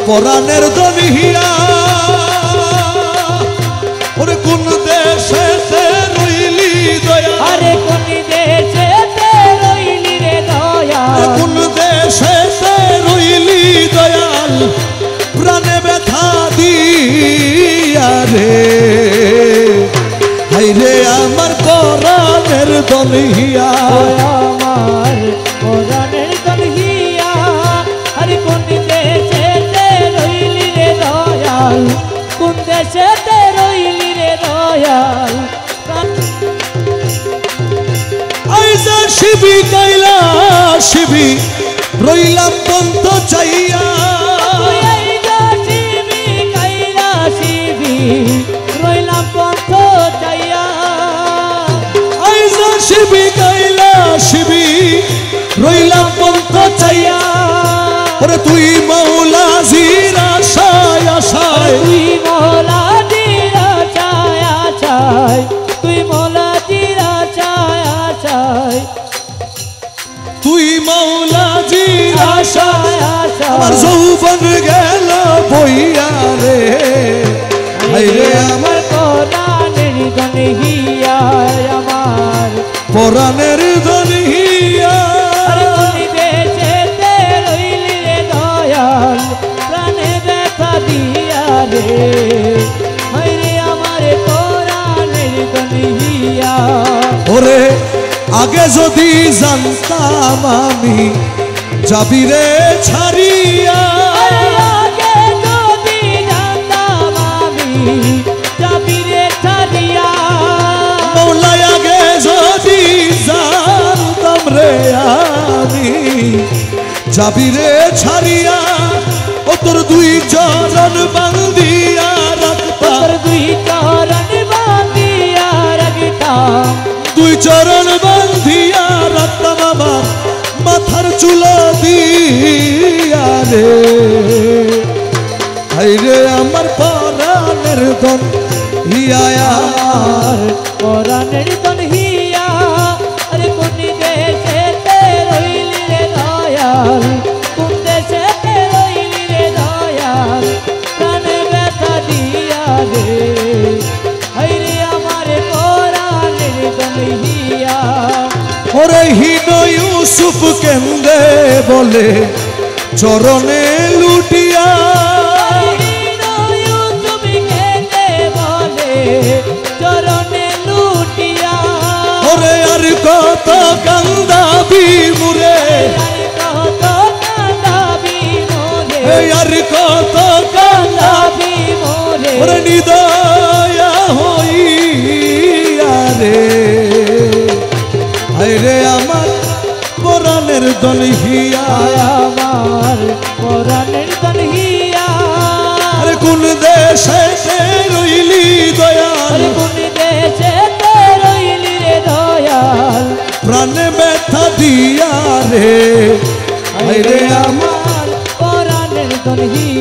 পরাণের দনিয়া ওরে কোন দেশে রইলি দয়া আরে কোন দেশে রইলি রে দয়াল কোন দেশে রইলি দয়াল প্রাণে ব্যথা দিয়া রে হাই রে আমার পরাণের দনিয়া আমার পরাণের দনিয়া আরে কোন দেশে রইলি রে দয়াল কোন দেশে রইলি রে দয়াল আইজা শিবি কাইলা শিবি রইলাম পন্ত চাইয়া আইজা শিবি কাইলা শিবি রইলাম পন্ত চাইয়া আইজা শিবি কাইলা শিবি রইলাম পন্ত চাইয়া ওরে তুই মৌলা জিরা আশায় আশায় তুই মৌলা জিরা চায় আশায় তুই মৌলা জিরা চায় আশায় তুই মৌলা জিরা আশায় আশায় আমার যৌবন গেল বইয়া রে হাই রে আমার পরাণের দনিয়া আমার পরাণের দনিয়া আরে কোন দেশে রইলি রে দয়াল প্রাণে ব্যথা দিয়া রে হায় রে আমার পরাণের দনিয়া ওরে আগে যদি জানতাম আমি যাবি রে ছাড়িয়া আগে যদি জানতাম আমি যাবি রে ছাড়িয়া মৌলাই আগে যদি জানতাম রে আমি যাবি রে ছাড়িয়া ও তোর দুই চরণ বান্ধিয়া রাখতাম তোর দুই চরণ বাঁধিয়া রাখতাম দুই চরণ বান্ধিয়া রাখতাম আমার মাথার চুল দিয়া রে হাই রে আমার পরাণের দন আর পরাণের দনিয়া আরে কোন দেশে রইলি রে দয়াল কোন দেশে রইলি রে দয়াল প্রাণে ব্যথা দিয়া রে হায় রে আমার পরাণের দনিয়া ওরে হীন ইউসুফ কেন্দে বলে চরণে লুটিয়া চরণে লুটিয়া ওরে আর কত কান্দাবি মুরে কত কাঁদাবি মোরে আর কত কান্দাবি কাঁদাবি মোরে ওরে নিদয়া হইয়া রে হায় রে আমার পরাণের দনিয়া আমার পরাণের দনিয়া আরে কোন দেশে রইলি দয়াল কোন দেশে রইলি রে দয়াল প্রাণে ব্যথা দিয়া রে হায় রে আমার আমার পরাণের দনিয়া